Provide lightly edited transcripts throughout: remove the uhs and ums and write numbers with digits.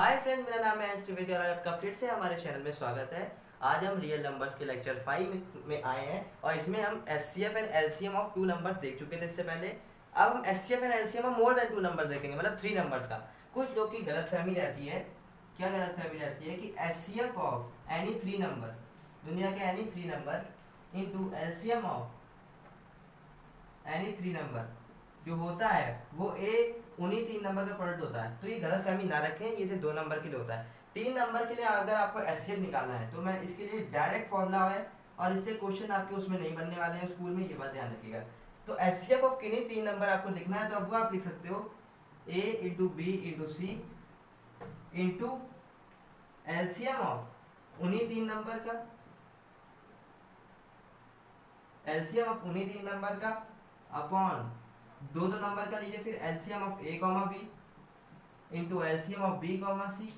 Hi friend, मेरा नाम है अंश त्रिवेदी और आपका फिर से हमारे चैनल में स्वागत है। आज हम रियल नंबर्स के लेक्चर 5 में आए हैं और इसमें हम HCF and LCM of two numbers देख चुके थे इससे पहले। अब हम HCF and LCM of more than two number देखेंगे, मतलब 3 नंबर्स का। कुछ लोग की गलतफहमी रहती है। क्या गलतफहमी रहती है कि एचसीएफ ऑफ एनी 3 नंबर, दुनिया के any 3 number into LCM of any 3 number जो होता है वो ए उन्हीं 3 नंबर का प्रोडक्ट होता है। तो ये गलत फहमी ना रखें, ये सिर्फ 2 नंबर के लिए होता है। 3 नंबर के लिए अगर आपको एचसीएफ निकालना है तो मैं इसके लिए डायरेक्ट फॉर्मूला है और इससे क्वेश्चन आपके उसमें नहीं बनने वाले हैं स्कूल में, ये बात ध्यान रखिएगा। तो एचसीएफ ऑफ किन्हीं 3 नंबर आपको लिखना है तो अब वो आप लिख सकते हो A into B into C into LCM of उन्हीं 3 नंबर का, एलसीएम ऑफ उन्हीं 3 नंबर का अपॉन दो नंबर का लीजिए, फिर LCM of A comma B into LCM of B comma C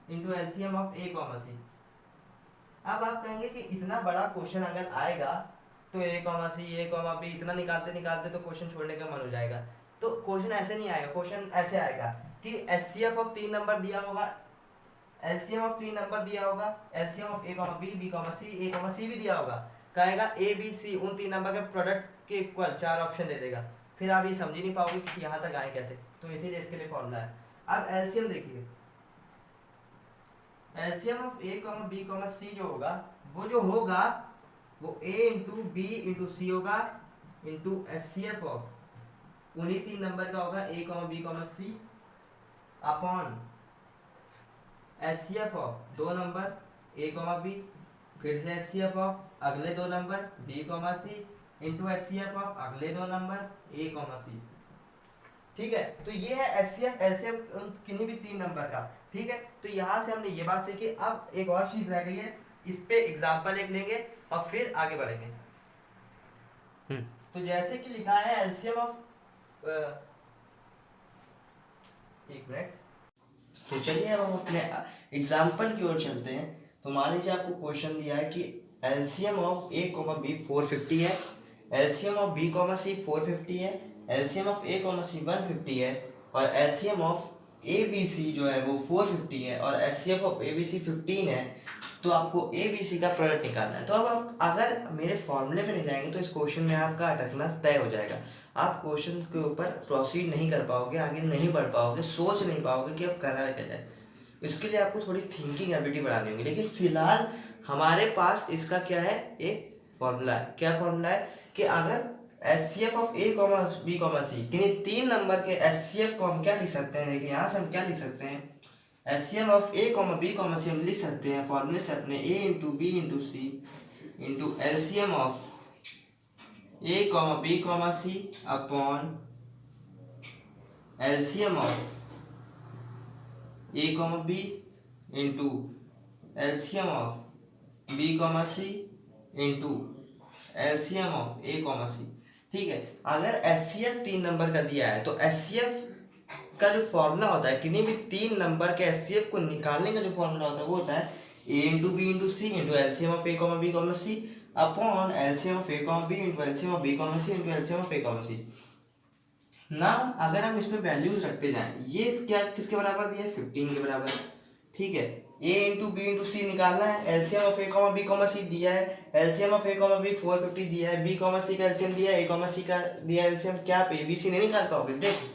into LCM of A comma C. अब आप कहेंगे कि इतना बड़ा क्वेश्चन अगर आएगा तो ए comma C A comma B इतना निकालते निकालते तो क्वेश्चन छोड़ने का मन हो जाएगा। तो क्वेश्चन ऐसे नहीं आएगा, क्वेश्चन ऐसे आएगा कि एचसीएफ ऑफ 3 नंबर दिया होगा, एलसीएम ऑफ 3 नंबर दिया होगा, LCM of A comma B comma C A comma C भी दिया होगा। कहेगा ए बी सी उन 3 नंबर के प्रोडक्ट के इक्वल 4 ऑप्शन दे देगा। फिर आप ये समझ ही नहीं पाओगे कि यहाँ तक आए कैसे, तो इसीलिए इसके लिए फॉर्मूला है। अब एलसीएम देखिए, LCM of A comma B comma C जो होगा वो A into B into C होगा इंटू एचसीएफ ऑफ उन्हीं 3 नंबर का होगा A comma B comma C upon HCF of 2 number A comma B, फिर से एचसीएफ ऑफ अगले 2 number B comma C into HCF of अगले 2 नंबर ए कॉमा सी। ठीक है, तो ये है एचसीएफ एलसीएम किन्हीं भी 3 नंबर का। ठीक है, तो यहाँ से हमने ये बात सीखी। अब एक और चीज रह गई है, इस पे एग्जाम्पल एक लेंगे और फिर आगे बढ़ेंगे। तो जैसे कि लिखा है एलसीएम ऑफ एक मिनट, तो चलिए अब हम अपने एग्जाम्पल की ओर चलते हैं। तो मान लीजिए आपको क्वेश्चन दिया है कि LCM of A comma B 450 है, LCM of B comma C 450 है, LCM of A comma C 150 है और LCM of A B C जो है वो 450 है और HCF of A B C 15 है। तो आपको ए बी सी का प्रोडक्ट निकालना है। तो अब आप अगर मेरे फॉर्मूले में नहीं जाएंगे तो इस क्वेश्चन में आपका अटकना तय हो जाएगा। आप क्वेश्चन के ऊपर प्रोसीड नहीं कर पाओगे, आगे नहीं बढ़ पाओगे, सोच नहीं पाओगे कि अब करना क्या जाए। इसके लिए आपको थोड़ी थिंकिंग एबिलिटी बढ़ानी होगी। लेकिन फिलहाल हमारे पास इसका क्या है, एक फॉर्मूला है। क्या फॉर्मूला है कि अगर HCF of A comma B comma C किन्हीं 3 नंबर के एचसीएफ को हम क्या लिख सकते हैं, देखिए यहाँ से हम क्या लिख सकते हैं, HCF of A comma B comma C हम लिख सकते हैं फॉर्मूले से अपने A into B into C into LCM of A comma B comma C upon LCM of A comma B into LCM of B comma C into LCM of A comma C. ठीक है, अगर HCF 3 number का दिया है तो HCF का जो formula होता है, किन्हीं भी 3 नंबर के एचसीएफ को निकालने का जो फॉर्मूला होता है वो होता है A into B into C into LCM of A comma B comma C upon LCM of A comma B into LCM of B comma C into LCM of A comma C. ना अगर हम इसमें values रखते जाएं, ये क्या किसके बराबर दिया है, 15 के बराबर। ठीक है, A into B into C निकालना है, LCM of A comma B comma C दिया है, LCM of A comma B 450 दिया है, बी कॉमा सी का एलसीएम दिया है, ए कॉमा सी का दिया है एलसीएम। क्या आप ए बी सी नहीं निकाल पाओगे? देखो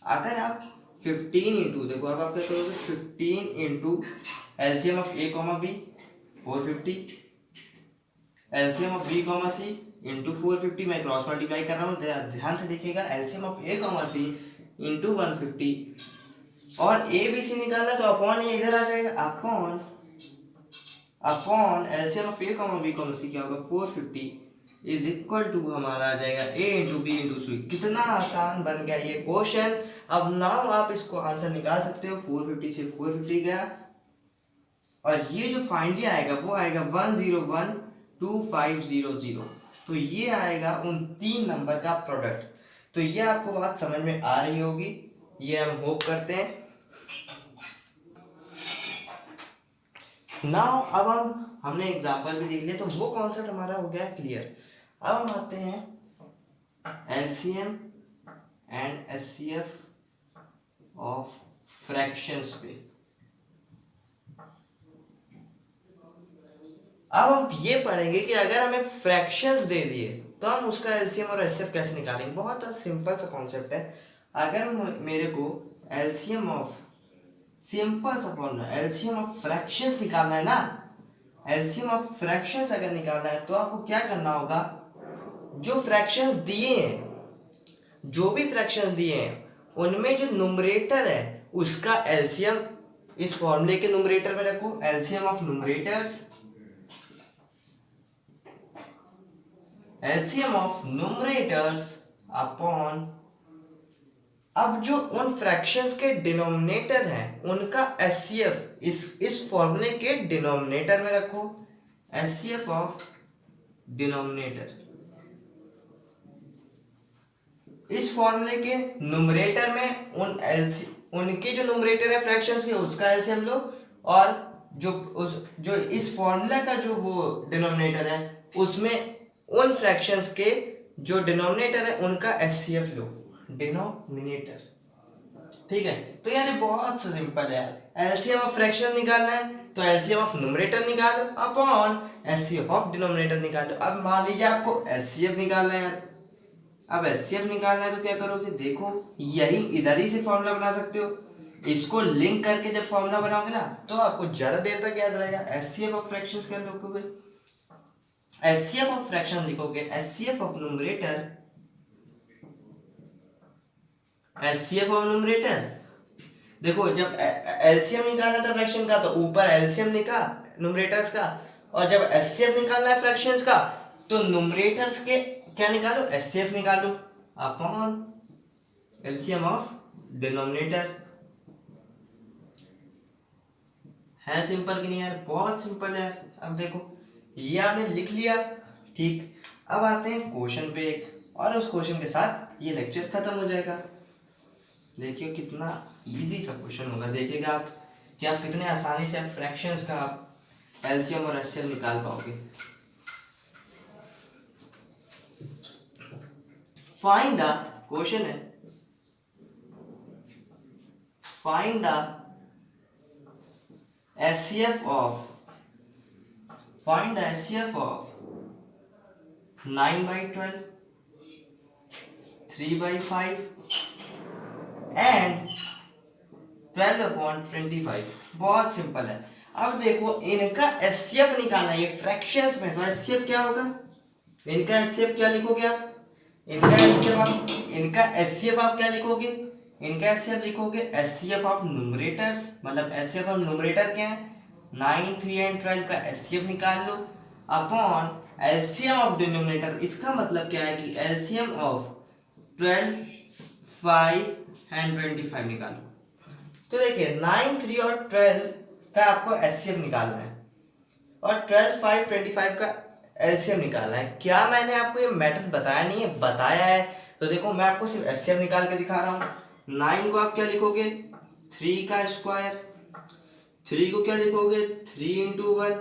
अगर आप 15 इंटू, देखो अब आप क्या करोगे, 15 into LCM of A comma B 450, LCM of B comma C into 450, मैं क्रॉस मल्टीप्लाई कर रहा हूँ, ध्यान से देखिएगा, LCM of A comma C into 150 और ए बी सी निकालना तो अपॉन ये इधर आ जाएगा, upon upon LCM of A comma B comma C क्या होगा 450 इज इक्वल टू हमारा आ जाएगा A into B into C. कितना आसान बन गया ये क्वेश्चन। अब नाउ आप इसको आंसर निकाल सकते हो, 450 से 450 गया और ये जो फाइनली आएगा वो आएगा 1012500। तो ये आएगा उन 3 नंबर का प्रोडक्ट। तो ये आपको बात समझ में आ रही होगी, ये हम होप करते हैं। नाउ अब हमने एग्जांपल भी देख लिया, तो वो कॉन्सेप्ट हमारा हो गया क्लियर। अब हम आते हैं LCM and HCF of fractions पे। अब हम ये पढ़ेंगे कि अगर हमें फ्रैक्शंस दे दिए तो हम उसका एलसीएम और एचसीएफ कैसे निकालेंगे। बहुत सिंपल सा कॉन्सेप्ट है। अगर मेरे को एलसीएम ऑफ, सिंपल सा फॉर्मूला, एलसीएम ऑफ फ्रैक्शंस निकालना है ना, एलसीएम ऑफ फ्रैक्शंस अगर निकालना है तो आपको क्या करना होगा, जो फ्रैक्शंस दिए हैं, जो भी फ्रैक्शंस दिए हैं उनमें जो न्यूमरेटर है उसका एलसीएम इस फॉर्मूले के न्यूमरेटर में रखो, LCM of numerators, LCM of numerators upon, अब जो उन फ्रैक्शंस के डिनोमिनेटर हैं उनका एचसीएफ इस फॉर्मूले के डिनोमिनेटर में रखो, एचसीएफ ऑफ डिनोमिनेटर, इस फॉर्मूले के न्यूमरेटर में उनके जो न्यूमरेटर है फ्रैक्शंस के उसका एलसीएम लो, और जो इस फॉर्मूला का जो वो डिनोमिनेटर है उसमें उन फ्रैक्शंस के जो डिनोमिनेटर है उनका एचसीएफ लो, डिनोमिनेटर। ठीक है, तो यार ये बहुत सा सिंपल है यार। एलसीएम ऑफ फ्रैक्शन निकालना है तो एलसीएम ऑफ न्यूमरेटर निकालो अपॉन एचसीएफ ऑफ डिनोमिनेटर निकालो। अब मान लीजिए आपको एचसीएफ निकालना है यार, अब एचसीएफ निकालना है तो क्या करोगे, देखो यही इधर ही से फॉर्मूला बना सकते हो, इसको लिंक करके जब फॉर्मूला बनाओगे ना तो आपको ज्यादा देर तक याद रहेगा। एचसीएफ ऑफ फ्रैक्शंस क्या लिखोगे, एचसीएफ ऑफ फ्रैक्शन लिखोगे, HCF of numerator, HCF of numerator. देखो जब एलसीएम निकालना था फ्रैक्शन का तो ऊपर एलसीएम लिखा न्यूमरेटर्स का, और जब एचसीएफ निकालना है फ्रैक्शंस का तो न्यूमरेटर्स के क्या निकालो, एचसीएफ निकालो अपॉन एलसीएम ऑफ डिनोमिनेटर। है सिंपल कि नहीं यार, बहुत सिंपल है यार। अब देखो ये आपने लिख लिया, ठीक। अब आते हैं क्वेश्चन पे एक, और उस क्वेश्चन के साथ ये लेक्चर खत्म हो जाएगा। देखिए कितना इजी सा क्वेश्चन होगा, देखिएगा आप कि आप कितने आसानी से फ्रैक्शंस का आप एलसीएम और एचसीएफ निकाल पाओगे। फाइंड द, क्वेश्चन है find the HCF of, find the HCF of 9/12, 3/5 and 12/25। बहुत सिंपल है। अब देखो इनका HCF निकालना है, ये फ्रैक्शंस में, तो HCF क्या होगा, इनका HCF क्या लिखोगे आप, इनका HCF आप क्या लिखोगे, इनका एचसीएफ लिखोगे एचसीएफ ऑफ न्यूमरेटर्स, मतलब एचसीएफ ऑफ न्यूमरेटर क्या है 9, 3 एंड 12 का एचसीएफ निकाल लो अपॉन एलसीएम ऑफ डिनोमिनेटर। इसका मतलब क्या है कि एलसीएम ऑफ 12, 5 एंड 25 निकालो। तो देखिए 9, 3 और 12 का आपको एचसीएफ निकालना है और 12, 5, 25 का एलसीएम निकालना है। क्या मैंने आपको ये मेथड बताया नहीं है, बताया है। तो देखो मैं आपको सिर्फ एचसीएफ निकाल के दिखा रहा हूँ। 9 को आप क्या लिखोगे, 3 का स्क्वायर, 3 को क्या लिखोगे 3 इंटू 1,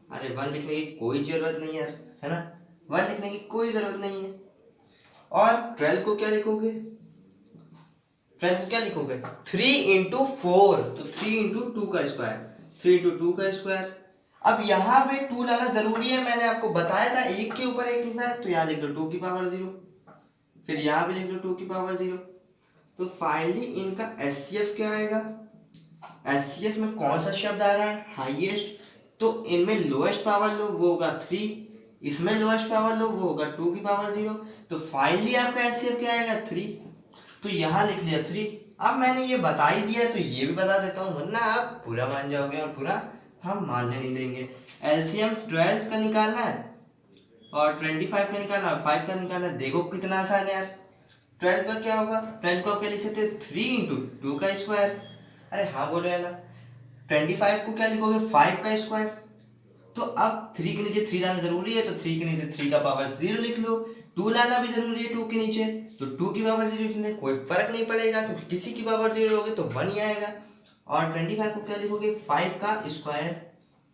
अरे 1 लिखने की कोई जरूरत नहीं यार, है ना, 1 लिखने की कोई जरूरत नहीं है। और 12 को क्या लिखोगे, 12 को क्या लिखोगे 3 इंटू 4, तो 3 इंटू 2 का स्क्वायर, 3 इंटू 2 का स्क्वायर। अब यहाँ पे 2 लाना जरूरी है, मैंने आपको बताया था एक के ऊपर एक लिखना है, तो यहाँ लिख लो 2 की पावर 0, फिर यहाँ भी लिख लो 2 की पावर 0। तो फाइनली इनका एचसीएफ क्या आएगा, एचसीएफ में कौन सा शब्द आ रहा है हाईएस्ट, तो इनमें लोएस्ट पावर लो वो होगा 3, इसमें लोएस्ट पावर लो वो होगा 2 की पावर 0। तो फाइनली आपका एचसीएफ क्या आएगा 3, तो यहाँ लिख लिया 3। अब मैंने ये बता ही दिया तो ये भी बता देता हूँ, वरना आप पूरा मान जाओगे और पूरा हम मानने नहीं देंगे। एलसीएम 12 का निकालना है और 25 का निकालना है, 5 का निकालना है। देखो कितना आसान है यार। 12 का क्या होगा, 12 को क्या लिख सकते हैं 3 इंटू 2 का स्क्वायर, अरे हाँ बोलो है ना। 25 को क्या लिखोगे 5 का स्क्वायर, तो अब 3 के नीचे 3 लाना जरूरी है, तो 3 के नीचे 3 का पावर 0 लिख लो। 2 लाना भी जरूरी है 2 के नीचे, तो 2 की पावर 0 लिखने कोई फर्क नहीं पड़ेगा क्योंकि किसी की पावर 0 होगी तो 1 ही आएगा। और 25 को क्या लिखोगे 5 का स्क्वायर,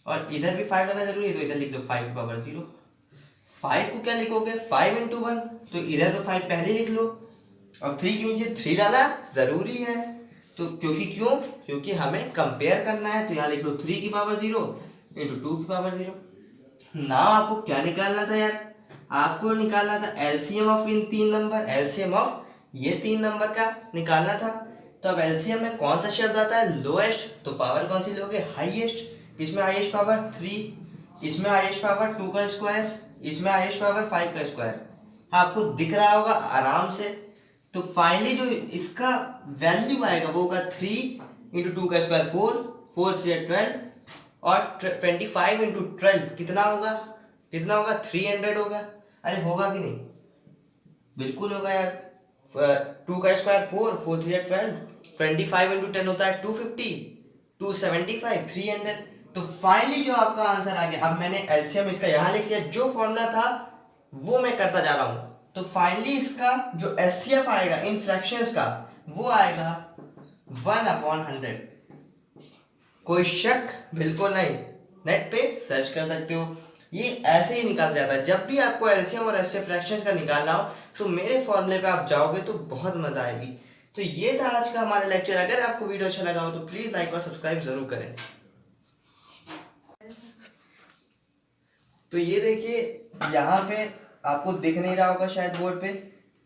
और इधर भी 5 लाना जरूरी है तो इधर लिख लो 5 की पावर 0। 5 को क्या लिखोगे 5 इंटू 1, तो इधर तो 5 पहले लिख लो, और 3 के नीचे 3 लाना जरूरी है, तो क्योंकि हमें कंपेयर करना है, तो यहाँ लिख लो 3 की पावर 0 इंटू 2 की पावर 0। ना आपको क्या निकालना था यार, आपको निकालना था LCM of in 3 number, LCM of ये 3 नंबर का निकालना था। तो अब एलसीएम में कौन सा शब्द आता है, लोएस्ट, तो पावर कौन सी लोगे, हाईएस्ट। इसमें हाईएस्ट पावर 3, इसमें हाईएस्ट पावर 2 का स्क्वायर, इसमें हाईएस्ट पावर 5 का स्क्वायर। आपको दिख रहा होगा आराम से। तो फाइनली जो इसका वैल्यू आएगा वो होगा 3 इंटू 2 का स्क्वायर 4, 4 3 12, और 25 इंटू 12 कितना होगा, 300 होगा। अरे होगा कि नहीं, बिल्कुल होगा यार। 2 का स्क्वायर 4, 4 3 12, 25 इंटू 10 होता है 250, 275, 300। तो फाइनली जो आपका आंसर आ गया। अब मैंने एलसीएम इसका यहाँ लिख लिया, जो फॉर्मूला था वो मैं करता जा रहा हूँ। तो फाइनली इसका जो एचसीएफ आएगा इन फ्रैक्शंस का वो आएगा 1/100। कोई शक बिल्कुल नहीं, नेट पे सर्च कर सकते हो, ये ऐसे ही निकाल जाता है। जब भी आपको एलसीएम और एचसीएफ फ्रैक्शंस का निकालना हो तो मेरे फॉर्मूले पे आप जाओगे तो बहुत मजा आएगी। तो ये था आज का हमारा लेक्चर। अगर आपको वीडियो अच्छा लगा हो तो प्लीज लाइक और सब्सक्राइब जरूर करें। तो ये देखिए यहाँ पे आपको दिख नहीं रहा होगा शायद बोर्ड पे,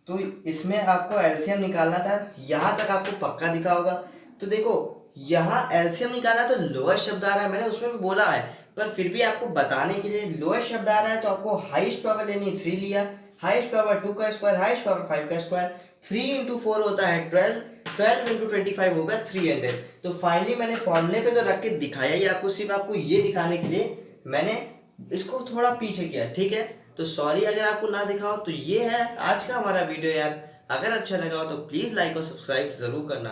तो इसमें आपको एलसीएम निकालना था, यहाँ तक आपको पक्का दिखा होगा। तो देखो यहाँ एलसीएम निकालना तो लोएस्ट शब्द आ रहा है, मैंने उसमें भी बोला है, पर फिर भी आपको बताने के लिए लोएस्ट शब्द आ रहा है तो आपको हाईएस्ट पावर लेनी, 3 लिया, हाईएस्ट पावर 2 का स्क्वायर, हाईएस्ट पावर 5 का स्क्वायर, 3 इंटू 4 होता है 12, 12 इंटू 25 होगा 300। तो फाइनली मैंने फॉर्मूले पे तो रख के दिखाया ही आपको, सिर्फ आपको ये दिखाने के लिए मैंने इसको थोड़ा पीछे किया, ठीक है। तो सॉरी अगर आपको ना दिखा हो। तो ये है आज का हमारा वीडियो यार। अगर अच्छा लगा हो तो प्लीज़ लाइक और सब्सक्राइब ज़रूर करना।